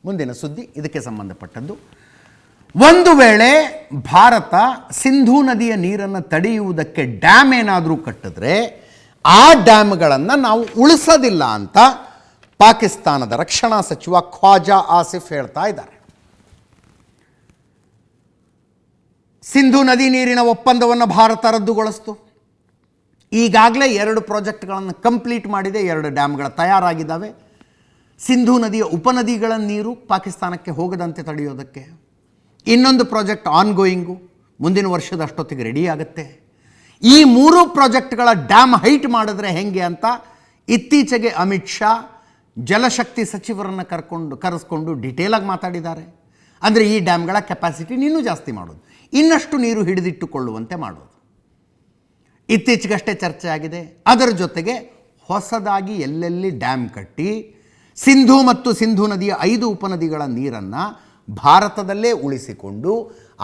ಮುಂದಿನ ಸುದ್ದಿ ಇದಕ್ಕೆ ಸಂಬಂಧಪಟ್ಟದ್ದು. ಒಂದು ವೇಳೆ ಭಾರತ ಸಿಂಧೂ ನದಿಯ ನೀರನ್ನು ತಡೆಯುವುದಕ್ಕೆ ಡ್ಯಾಮ್ ಏನಾದರೂ ಕಟ್ಟಿದ್ರೆ ಆ ಡ್ಯಾಮ್ಗಳನ್ನು ನಾವು ಉಳಿಸೋದಿಲ್ಲ ಅಂತ ಪಾಕಿಸ್ತಾನದ ರಕ್ಷಣಾ ಸಚಿವ ಖ್ವಾಜಾ ಆಸಿಫ್ ಹೇಳ್ತಾ ಇದ್ದಾರೆ. ಸಿಂಧೂ ನದಿ ನೀರಿನ ಒಪ್ಪಂದವನ್ನು ಭಾರತ ರದ್ದುಗೊಳಿಸ್ತು. ಈಗಾಗಲೇ 2 ಪ್ರಾಜೆಕ್ಟ್ಗಳನ್ನು ಕಂಪ್ಲೀಟ್ ಮಾಡಿದೆ, 2 ಡ್ಯಾಮ್ಗಳ ತಯಾರಾಗಿದ್ದಾವೆ. ಸಿಂಧೂ ನದಿಯ ಉಪನದಿಗಳ ನೀರು ಪಾಕಿಸ್ತಾನಕ್ಕೆ ಹೋಗದಂತೆ ತಡೆಯೋದಕ್ಕೆ ಇನ್ನೊಂದು ಪ್ರಾಜೆಕ್ಟ್ ಆನ್ಗೋಯಿಂಗು, ಮುಂದಿನ ವರ್ಷದ ಅಷ್ಟೊತ್ತಿಗೆ ರೆಡಿ ಆಗುತ್ತೆ. ಈ 3 ಪ್ರಾಜೆಕ್ಟ್ಗಳ ಡ್ಯಾಮ್ ಹೈಟ್ ಮಾಡಿದ್ರೆ ಹೆಂಗೆ ಅಂತ ಇತ್ತೀಚೆಗೆ ಅಮಿತ್ ಶಾ ಜಲಶಕ್ತಿ ಸಚಿವರನ್ನು ಕರೆಸ್ಕೊಂಡು ಡಿಟೇಲಾಗಿ ಮಾತಾಡಿದ್ದಾರೆ. ಅಂದರೆ ಈ ಡ್ಯಾಮ್ಗಳ ಕೆಪಾಸಿಟಿ ಇನ್ನೂ ಜಾಸ್ತಿ ಮಾಡೋದು, ಇನ್ನಷ್ಟು ನೀರು ಹಿಡಿದಿಟ್ಟುಕೊಳ್ಳುವಂತೆ ಮಾಡೋದು ಇತ್ತೀಚೆಗಷ್ಟೇ ಚರ್ಚೆ ಆಗಿದೆ. ಅದರ ಜೊತೆಗೆ ಹೊಸದಾಗಿ ಎಲ್ಲೆಲ್ಲಿ ಡ್ಯಾಮ್ ಕಟ್ಟಿ ಸಿಂಧೂ ಮತ್ತು ಸಿಂಧೂ ನದಿಯ 5 ಉಪನದಿಗಳ ನೀರನ್ನು ಭಾರತದಲ್ಲೇ ಉಳಿಸಿಕೊಂಡು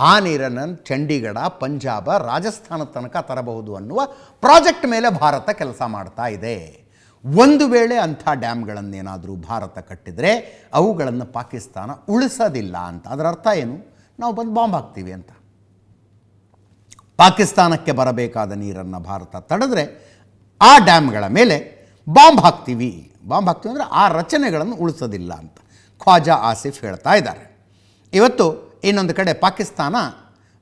ಆ ನೀರನ್ನು ಚಂಡೀಗಢ, ಪಂಜಾಬ, ರಾಜಸ್ಥಾನ ತನಕ ತರಬಹುದು ಅನ್ನುವ ಪ್ರಾಜೆಕ್ಟ್ ಮೇಲೆ ಭಾರತ ಕೆಲಸ ಮಾಡ್ತಾ ಇದೆ. ಒಂದು ವೇಳೆ ಅಂಥ ಡ್ಯಾಮ್ಗಳನ್ನೇನಾದರೂ ಭಾರತ ಕಟ್ಟಿದರೆ ಅವುಗಳನ್ನು ಪಾಕಿಸ್ತಾನ ಉಳಿಸೋದಿಲ್ಲ ಅಂತ. ಅದರ ಅರ್ಥ ಏನು? ನಾವು ಬಂದು ಬಾಂಬ್ ಹಾಕ್ತೀವಿ ಅಂತ. ಪಾಕಿಸ್ತಾನಕ್ಕೆ ಬರಬೇಕಾದ ನೀರನ್ನು ಭಾರತ ತಡೆದ್ರೆ ಆ ಡ್ಯಾಮ್ಗಳ ಮೇಲೆ ಬಾಂಬ್ ಹಾಕ್ತೀವಿ ಅಂದರೆ ಆ ರಚನೆಗಳನ್ನು ಉಳಿಸೋದಿಲ್ಲ ಅಂತ ಖ್ವಾಜಾ ಆಸಿಫ್ ಹೇಳ್ತಾ ಇದ್ದಾರೆ. ಇವತ್ತು ಇನ್ನೊಂದು ಕಡೆ ಪಾಕಿಸ್ತಾನ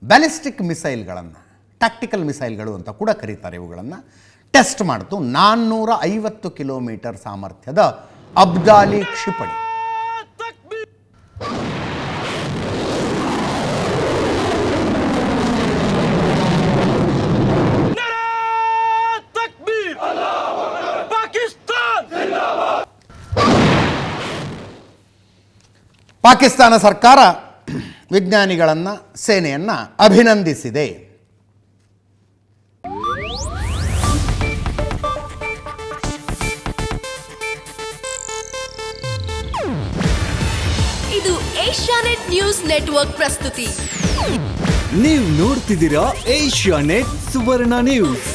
ಬ್ಯಾಲಿಸ್ಟಿಕ್ ಮಿಸೈಲ್ಗಳನ್ನು, ಟ್ಯಾಕ್ಟಿಕಲ್ ಮಿಸೈಲ್ಗಳು ಅಂತ ಕೂಡ ಕರೀತಾರೆ, ಇವುಗಳನ್ನು ಟೆಸ್ಟ್ ಮಾಡ್ತು. 450 ಕಿಲೋಮೀಟರ್ ಸಾಮರ್ಥ್ಯದ ಅಬ್ದಾಲಿ ಕ್ಷಿಪಣಿ. ಪಾಕಿಸ್ತಾನ ಸರ್ಕಾರ ವಿಜ್ಞಾನಿಗಳನ್ನು, ಸೇನೆಯನ್ನು ಅಭಿನಂದಿಸಿದೆ. ಇದು ಏಷ್ಯಾನೆಟ್ ನ್ಯೂಸ್ ನೆಟ್ವರ್ಕ್ ಪ್ರಸ್ತುತಿ. ನೀವು ನೋಡ್ತಿದ್ದೀರಾ ಏಷ್ಯಾನೆಟ್ ಸುವರ್ಣ ನ್ಯೂಸ್.